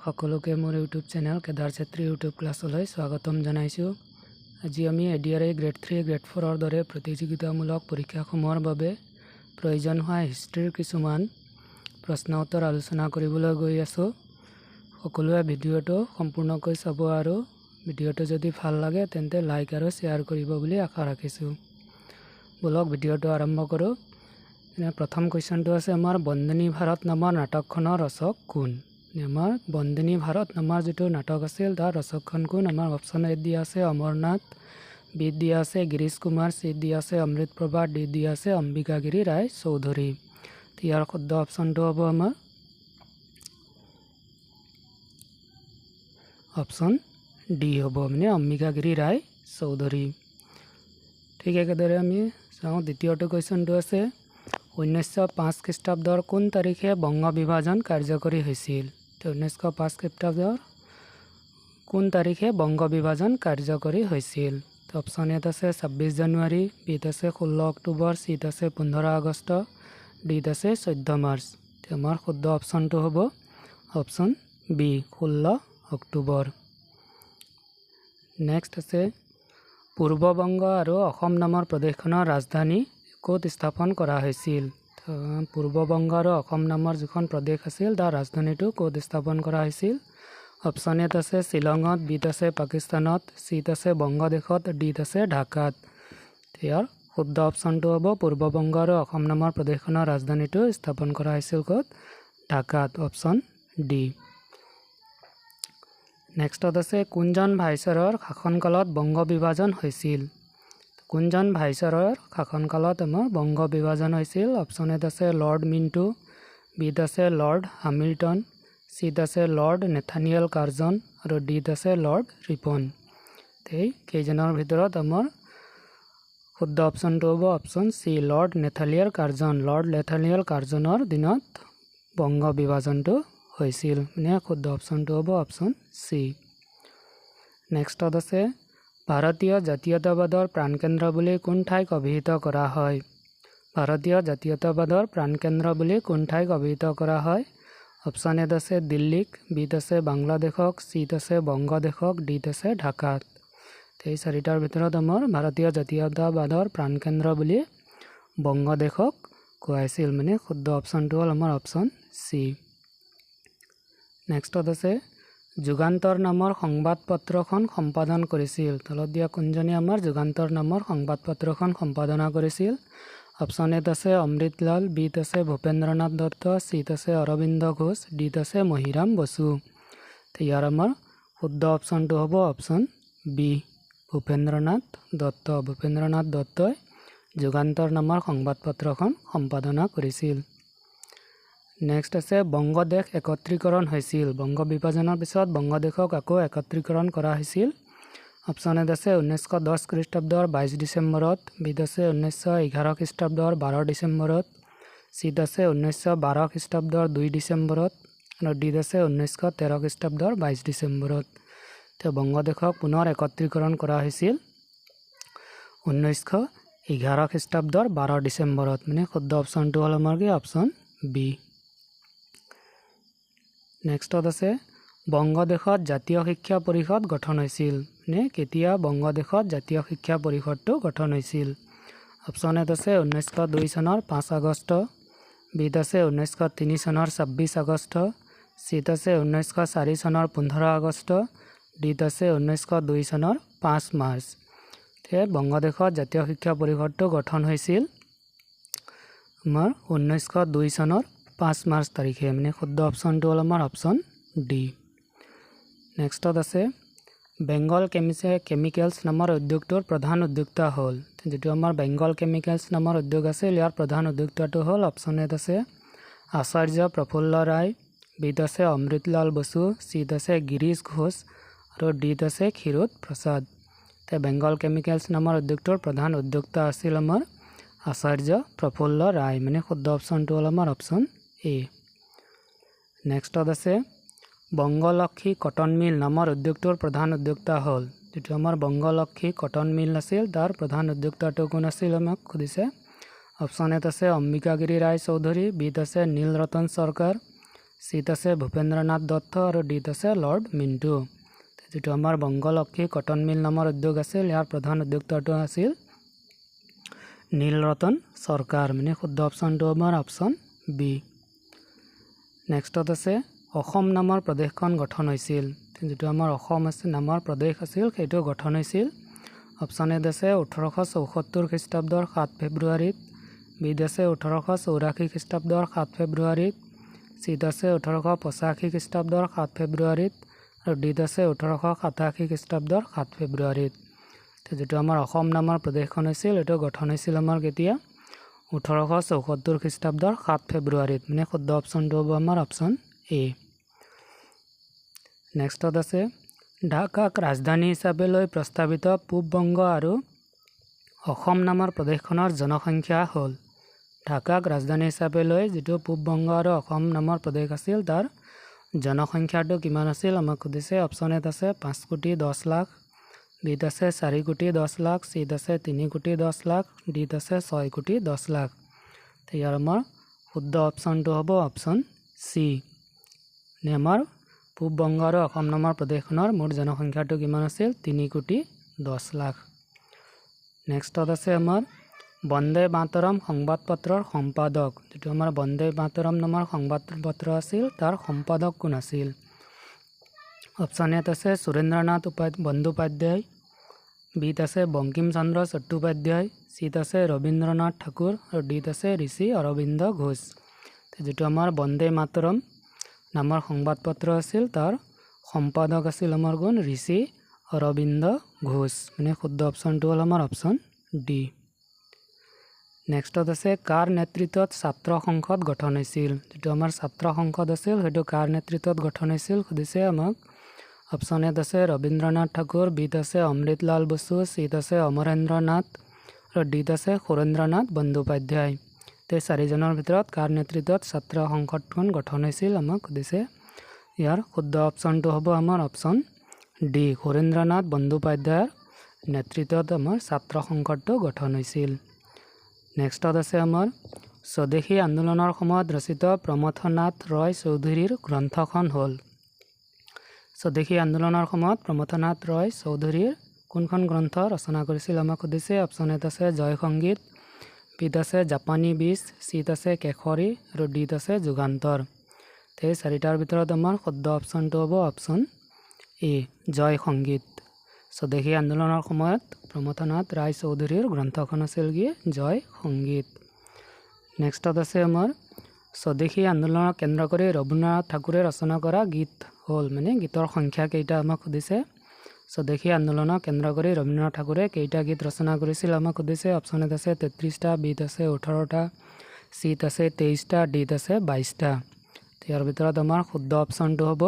সকলোকে মোৰ YouTube channel Kedar Chetri YouTube ক্লাছলৈ স্বাগতম জনাইছোঁ। আজি আমি এডিআৰআই গ্ৰেড 3 গ্ৰেড 4 দৰে প্ৰতিযোগিতামূলক পৰীক্ষাসমূহৰ বাবে প্ৰয়োজন হোৱা হিষ্ট্ৰীৰ কিছুমান প্ৰশ্ন উত্তৰ আলোচনা কৰিবলৈ গৈ আছোঁ। সকলোৱে ভিডিঅ'টো সম্পূৰ্ণকৈ চাব আৰু ভিডিঅ'টো যদি ভাল লাগে তেন্তে লাইক আৰু শ্বেয়াৰ কৰিব বুলি আশা ৰাখিছোঁ। বলক ভিডিঅ'টো আৰম্ভ কৰোঁ। প্ৰথম কুৱেশ্যনটো আছে আমাৰ বন্দনী ভাৰত নামৰ নাটকখনৰ ৰচক কোন? আমাৰ বন্দনী ভাৰত নামৰ যিটো নাটক আছিল তাৰ ৰচকখন কোন? আমাৰ অপশ্যন এ দিয়া আছে অমৰনাথ, বি দিয়া আছে গিৰীশ কুমাৰ, চি দিয়া আছে অমৃতপ্ৰভা, ডি দিয়া আছে অম্বিকাগিৰি ৰায় চৌধুৰী। ইয়াৰ শুদ্ধ অপশ্যনটো হ'ব আমাৰ অপশ্যন ডি হ'ব, মানে অম্বিকাগিৰি ৰায় চৌধুৰী। ঠিক একেদৰে আমি চাওঁ দ্বিতীয়টো কুৱেশ্যনটো আছে 1905 খ্ৰীষ্টাব্দৰ কোন তাৰিখে বংগ বিভাজন কাৰ্যকৰী হৈছিল? 1905 খ্ৰীষ্টাব্দৰ কোন তাৰিখে বংগ বিভাজন কাৰ্যকৰী হৈছিল? অপশ্যন এত আছে 26 জানুৱাৰী, বিত আছে 16 অক্টোবৰ, চিত আছে 15 আগষ্ট, ডিত আছে 14 মাৰ্চ। আমাৰ শুদ্ধ অপশ্যনটো হ'ব অপশ্যন বি 16 অক্টোবৰ। নেক্সট আছে পূৰ্ববংগ আৰু অসম নামৰ প্ৰদেশখনৰ ৰাজধানী ক'ত স্থাপন কৰা হৈছিল? পূৰ্ববংগ আৰু অসম নামৰ যিখন প্ৰদেশ আছিল তাৰ ৰাজধানীটো ক'ত স্থাপন কৰা হৈছিল? অপশ্যন এত আছে শ্বিলঙত, বিত আছে পাকিস্তানত, চিত আছে বংগদেশত, ডিত আছে ঢাকাত। ইয়াৰ শুদ্ধ অপশ্যনটো হ'ব পূৰ্ববংগ আৰু অসম নামৰ প্ৰদেশখনৰ ৰাজধানীটো স্থাপন কৰা হৈছিল ক'ত? ঢাকাত, অপশ্যন ডি। নেক্সটত আছে কোনজন ভাইচৰৰ শাসনকালত বংগ বিভাজন হৈছিল? কোনজন ভাইচৰৰ শাসনকালত আমাৰ বংগ বিভাজন হৈছিল? অপশ্যন এত আছে লৰ্ড মিণ্টো, বিত আছে লৰ্ড হামিল্টন, চিত আছে লৰ্ড নেথানিয়েল কাৰ্জন আৰু ডিত আছে লৰ্ড ৰিপন। এই কেইজনৰ ভিতৰত আমাৰ শুদ্ধ অপশ্যনটো হ'ব option C Lord Nathaniel Curzon. Lord Nathaniel কাৰ্জনৰ দিনত বংগ বিভাজনটো হৈছিল, মানে শুদ্ধ অপশ্যনটো হ'ব অপশ্যন চি। নেক্সটত আছে ভাৰতীয় জাতীয়তাবাদৰ প্ৰাণকেন্দ্ৰ বুলি কোন ঠাইক অভিহিত কৰা হয়? ভাৰতীয় জাতীয়তাবাদৰ প্ৰাণকেন্দ্ৰ বুলি কোন ঠাইক অভিহিত কৰা হয়? অপশ্যন এত আছে দিল্লীক, বিত আছে বাংলাদেশক, চিত আছে বংগদেশক, ডিত আছে ঢাকাত। এই চাৰিটাৰ ভিতৰত আমাৰ ভাৰতীয় জাতীয়তাবাদৰ প্ৰাণকেন্দ্ৰ বুলি বংগদেশক কোৱা হৈছিল, মানে শুদ্ধ অপশ্যনটো হ'ল আমাৰ অপশ্যন চি। নেক্সটত আছে যুগান্তৰ নামৰ সংবাদপত্ৰখন সম্পাদন কৰিছিল? তলত দিয়া কোনজনে আমাৰ যুগান্তৰ নামৰ সংবাদপত্ৰখন সম্পাদনা কৰিছিল? অপশ্যন এত আছে অমৃতলাল, বিত আছে ভূপেন্দ্ৰনাথ দত্ত, চিত আছে অৰবিন্দ ঘোষ, ডিত আছে মহিৰাম বসু। ইয়াৰ আমাৰ শুদ্ধ অপশ্যনটো হ'ব অপশ্যন বি ভূপেন্দ্ৰনাথ দত্ত। ভূপেন্দ্ৰনাথ দত্তই যুগান্তৰ নামৰ সংবাদপত্ৰখন সম্পাদনা কৰিছিল। নেক্সট আছে বংগদেশ একত্ৰীকৰণ হৈছিল? বংগ বিভাজনৰ পিছত বংগদেশক আকৌ একত্ৰীকৰণ কৰা হৈছিল। অপশ্যন এত আছে 1910 খ্ৰীষ্টাব্দৰ 22 ডিচেম্বৰত, বিত আছে 1911 খ্ৰীষ্টাব্দৰ 12 ডিচেম্বৰত, চিত আছে 1912 খ্ৰীষ্টাব্দৰ 2 ডিচেম্বৰত আৰু ডিত আছে 1913 খ্ৰীষ্টাব্দৰ 22 ডিচেম্বৰত। বংগদেশক পুনৰ একত্ৰীকৰণ কৰা হৈছিল 1911 খ্ৰীষ্টাব্দৰ 12 ডিচেম্বৰত, মানে শুদ্ধ অপশ্যনটো হ'ল আমাৰ কি অপশ্যন বি। নেক্সটত আছে বংগদেশত জাতীয় শিক্ষা পৰিষদ গঠন হৈছিল? নে কেতিয়া বংগদেশত জাতীয় শিক্ষা পৰিষদটো গঠন হৈছিল? অপশ্যন এত আছে 1902 চনৰ 5 আগষ্ট, বিত আছে 1903 চনৰ 26 আগষ্ট, চিত আছে 1904 চনৰ 15 আগষ্ট, ডিত আছে 1902 চনৰ 5 মাৰ্চ। বংগদেশত জাতীয় শিক্ষা পৰিষদটো গঠন হৈছিল আমাৰ 1902 চনৰ 5 মাৰ্চ তাৰিখে, মানে শুদ্ধ অপশ্যনটো হ'ল আমাৰ অপশ্যন ডি। নেক্সটত আছে বেংগল কেমিকেলছ নামৰ উদ্যোগটোৰ প্ৰধান উদ্যোক্তা হ'ল? যিটো আমাৰ বেংগল কেমিকেলছ নামৰ উদ্যোগ আছিল ইয়াৰ প্ৰধান উদ্যোক্তাটো হ'ল অপশ্যন এত আছে আচাৰ্য প্ৰফুল্ল ৰায়, বিত আছে অমৃতলাল বসু, চিত আছে গিৰীশ ঘোষ আৰু ডিত আছে ক্ষীৰোদ প্ৰসাদ। বেংগল কেমিকেলছ নামৰ উদ্যোগটোৰ প্ৰধান উদ্যোক্তা আছিল আমাৰ আচাৰ্য প্ৰফুল্ল ৰায়, মানে শুদ্ধ অপশ্যনটো হ'ল আমাৰ অপশ্যন এ। নেক্সটত আছে বংগলক্ষী কটন মিল নামৰ উদ্যোগটোৰ প্ৰধান উদ্যোক্তা হ'ল? যিটো আমাৰ বংগলক্ষী কটন মিল আছিল তাৰ প্ৰধান উদ্যোক্তাটো কোন আছিল আমাক সুধিছে। অপশ্যন এত আছে অম্বিকাগিৰি ৰায় চৌধুৰী, বিত আছে নীল ৰতন চৰকাৰ, চিত আছে ভূপেন্দ্ৰনাথ দত্ত আৰু ডিত আছে লৰ্ড মিণ্টু। যিটো আমাৰ বংগলক্ষী কটন মিল নামৰ উদ্যোগ আছিল, ইয়াৰ প্ৰধান উদ্যোক্তাটো আছিল নীলৰতন চৰকাৰ, মানে শুদ্ধ অপশ্যনটো আমাৰ অপশ্যন বি। নেক্সটত আছে অসম নামৰ প্ৰদেশখন গঠন হৈছিল। যিটো আমাৰ অসম আছে নামৰ প্ৰদেশ আছিল সেইটো গঠন হৈছিল অপশ্যন এত আছে 1874 খ্ৰীষ্টাব্দৰ 7 ফেব্ৰুৱাৰীত, বিত আছে 1884 খ্ৰীষ্টাব্দৰ 7 ফেব্ৰুৱাৰীত, চিত আছে 1885 খ্ৰীষ্টাব্দৰ 7 ফেব্ৰুৱাৰীত আৰু ডিত আছে 1887 খ্ৰীষ্টাব্দৰ 7 ফেব্ৰুৱাৰীত। যিটো আমাৰ অসম নামৰ প্ৰদেশখন হৈছিল এইটো গঠন হৈছিল আমাৰ কেতিয়া 1874 খ্ৰীষ্টাব্দৰ 7 ফেব্ৰুৱাৰীত, মানে শুদ্ধ অপশ্যনটো হ'ব আমাৰ অপশ্যন এ। নেক্সটত আছে ঢাকাক ৰাজধানী হিচাপে লৈ প্ৰস্তাৱিত পূব বংগ আৰু অসম নামৰ প্ৰদেশখনৰ জনসংখ্যা হ'ল। ঢাকাক ৰাজধানী হিচাপে লৈ যিটো পূব বংগ আৰু অসম নামৰ প্ৰদেশ আছিল তাৰ জনসংখ্যাটো কিমান আছিল আমাক সুধিছে। অপশ্যন এত আছে 5 কোটি 10 লাখ, বিত আছে 4 কোটি 10 লাখ, চিত আছে 3 কোটি 10 লাখ, ডিত আছে 6 কোটি 10 লাখ। ইয়াৰ আমাৰ শুদ্ধ অপশ্যনটো হ'ব অপশ্যন চি। আমাৰ পূব বংগ আৰু অসম নামৰ প্ৰদেশখনৰ মুঠ জনসংখ্যাটো কিমান আছিল 3 কোটি 10 লাখ। নেক্সটত আছে আমাৰ বন্দে মাতৰম সংবাদপত্ৰৰ সম্পাদক। যিটো আমাৰ বন্দে মাতৰম নামৰ সংবাদপত্ৰ আছিল তাৰ সম্পাদক কোন আছিল। অপশ্যন এত আছে সুৰেন্দ্ৰনাথ বন্দ্যোপাধ্যায়, বিত আছে বংকিম চন্দ্ৰ চট্টোপাধ্যায়, চিত আছে ৰবীন্দ্ৰনাথ ঠাকুৰ আৰু ডিত আছে ঋষি অৰবিন্দ ঘোষ। যিটো আমাৰ বন্দে মাতৰম নামৰ সংবাদপত্ৰ আছিল তাৰ সম্পাদক আছিল আমাৰ কোন ঋষি অৰবিন্দ ঘোষ, মানে শুদ্ধ অপশ্যনটো হ'ল আমাৰ অপশ্যন ডি। নেক্সটত আছে কাৰ নেতৃত্বত ছাত্ৰ সংসদ গঠন হৈছিল। যিটো আমাৰ ছাত্ৰ সংসদ আছিল সেইটো কাৰ নেতৃত্বত গঠন হৈছিল সুধিছে আমাক। অপশ্যন এত আছে ৰবীন্দ্ৰনাথ ঠাকুৰ, বিত আছে অমৃতলাল বসু, চিত আছে অমৰেন্দ্ৰ নাথ আৰু ডিত আছে সুৰেন্দ্ৰনাথ বন্দ্যোপাধ্যায়। এই চাৰিজনৰ ভিতৰত কাৰ নেতৃত্বত ছাত্ৰ সংসদখন গঠন হৈছিল আমাক সুধিছে। ইয়াৰ শুদ্ধ অপশ্যনটো হ'ব আমাৰ অপশ্যন ডি, সুৰেন্দ্ৰনাথ বন্দ্যোপাধ্যায়ৰ নেতৃত্বত আমাৰ ছাত্ৰ সংসদটো গঠন হৈছিল। নেক্সটত আছে আমাৰ স্বদেশী আন্দোলনৰ সময়ত ৰচিত প্ৰমথনাথ ৰয় চৌধুৰীৰ গ্ৰন্থখন হ'ল। স্বদেশী আন্দোলনৰ সময়ত প্ৰমথনাথ ৰয় চৌধুৰীৰ কোনখন গ্ৰন্থ ৰচনা কৰিছিল আমাক সুধিছে। অপশ্যন এত আছে জয় সংগীত, বিত আছে জাপানী বীজ, চিত আছে কেশৰী আৰু ডিত আছে যুগান্তৰ। এই চাৰিটাৰ ভিতৰত আমাৰ শুদ্ধ অপশ্যনটো হ'ব অপশ্যন এ, জয় সংগীত। স্বদেশী আন্দোলনৰ সময়ত প্ৰমথনাথ ৰায় চৌধুৰীৰ গ্ৰন্থখন আছিল কি জয় সংগীত। নেক্সটত আছে আমাৰ স্বদেশী আন্দোলনক কেন্দ্ৰ কৰি ৰবীন্দ্ৰনাথ ঠাকুৰে ৰচনা কৰা গীত হ'ল, মানে গীতৰ সংখ্যা কেইটা আমাক সুধিছে। স্বদেশী আন্দোলনক কেন্দ্ৰ কৰি ৰবীন্দ্ৰনাথ ঠাকুৰে কেইটা গীত ৰচনা কৰিছিল আমাক সুধিছে। অপশ্যন এত আছে 33টা, বিত আছে 18টা, চিত আছে 23টা, ডিত আছে 22টা। ইয়াৰ ভিতৰত আমাৰ শুদ্ধ অপশ্যনটো হ'ব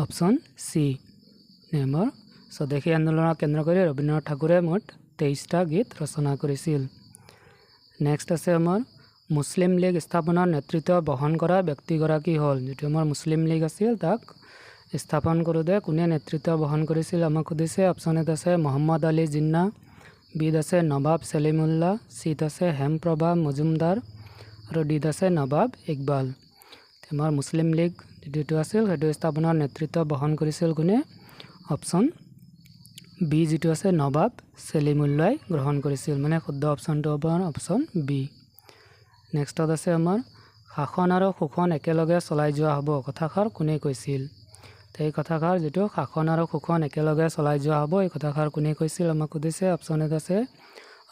অপশ্যন চি। আমাৰ স্বদেশী আন্দোলনক কেন্দ্ৰ কৰি ৰবীন্দ্ৰনাথ ঠাকুৰে মুঠ 23টা গীত ৰচনা কৰিছিল। নেক্সট আছে আমাৰ মুছলিম লীগ স্থাপনৰ নেতৃত্ব বহন কৰা ব্যক্তিগৰাকী হ'ল। যিটো আমাৰ মুছলিম লীগ আছিল তাক স্থাপন কৰোঁতে কোনে নেতৃত্ব বহন কৰিছিল আমাক সুধিছে। অপশ্যন এত আছে মহম্মদ আলী জিন্না, বিত আছে নৱাব চেলিমুল্লাহ, চিত আছে হেমপ্ৰভা মজুমদাৰ আৰু ডিত আছে নৱাব ইকবাল। আমাৰ মুছলিম লীগ যিটো আছিল সেইটো স্থাপনৰ নেতৃত্ব বহন কৰিছিল কোনে। অপশ্যন বি যিটো আছে নৱাব চেলিমুল্লাই গ্ৰহণ কৰিছিল, মানে শুদ্ধ অপশ্যনটো হ'ব অপশ্যন বি। নেক্সটত আছে আমাৰ শাসন আৰু শোষণ একেলগে চলাই যোৱা হ'ব কথাষাৰ কোনে কৈছিল। এই কথাষাৰ যিটো শাসন আৰু শোষণ একেলগে চলাই যোৱা হ'ব এই কথাষাৰ কোনে কৈছিল আমাক সুধিছে। অপশ্যন এত আছে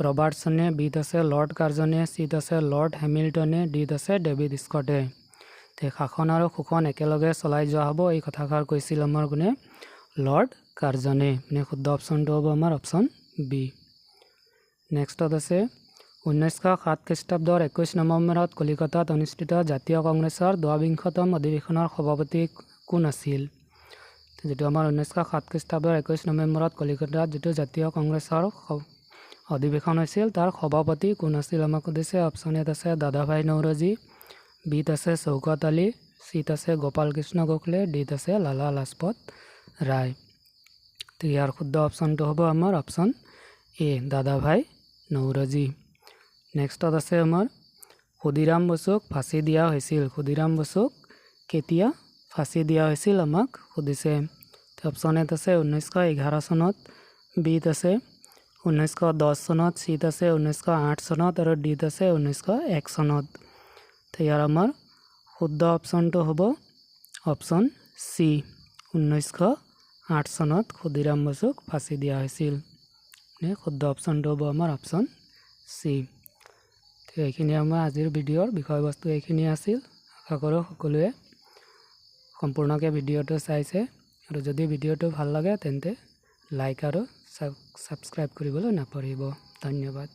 ৰবাৰ্টছনে, বিত আছে লৰ্ড কাৰ্জনে, চিত আছে লৰ্ড হেমিল্টনে, ডিত আছে ডেভিড স্কটে। শাসন আৰু শোষণ একেলগে চলাই যোৱা হ'ব এই কথাষাৰ কৈছিল আমাৰ কোনে লৰ্ড কাৰ্জনে, মানে শুদ্ধ অপশ্যনটো হ'ব আমাৰ অপশ্যন বি। নেক্সটত আছে 1907 খ্ৰীষ্টাব্দৰ 21 নৱেম্বৰত কলিকতাত অনুষ্ঠিত জাতীয় কংগ্ৰেছৰ 22তম অধিৱেশনৰ সভাপতি কোন আছিল। যিটো আমাৰ 1907 খ্ৰীষ্টাব্দৰ 21 নৱেম্বৰত কলিকতাত যিটো জাতীয় কংগ্ৰেছৰ অধিৱেশন হৈছিল তাৰ সভাপতি কোন আছিল আমাক সুধিছে। অপশ্যন এত আছে দাদাভাই নৌৰোজী, বিত আছে চৌকত আলী, চিত আছে গোপাল কৃষ্ণ গোখলে, ডিত আছে লালা লাজপত ৰায়। ইয়াৰ শুদ্ধ অপশ্যনটো হ'ব আমাৰ অপশ্যন এ, দাদাভাই নৌৰোজী। নেক্সটত আছে আমাৰ ক্ষুদিৰাম বসুক ফাঁচি দিয়া হৈছিল। ক্ষুদিৰাম বসুক কেতিয়া ফাঁচি দিয়া হৈছিল আমাক সুধিছে। অপশ্যন এত আছে 1911 চনত, বিত আছে 1910 চনত, চিত আছে 1908 চনত আৰু ডিত আছে 1901 চনত। তো ইয়াৰ আমাৰ শুদ্ধ অপশ্যনটো হ'ব অপশ্যন চি, 1908 চনত ক্ষুদিৰাম বসুক ফাঁচি দিয়া হৈছিল। শুদ্ধ অপশ্যনটো হ'ব আমাৰ অপশ্যন চি। তো এইখিনি আমাৰ আজিৰ ভিডিঅ'ৰ বিষয়বস্তু এইখিনি আছিল। আশা কৰোঁ সকলোৱে সম্পূৰ্ণকৈ ভিডিঅ'টো চাইছে, আৰু যদি ভিডিঅ'টো ভাল লাগে তেন্তে লাইক আৰু ছাবস্ক্ৰাইব কৰিবলৈ নাপাহৰিব। ধন্যবাদ।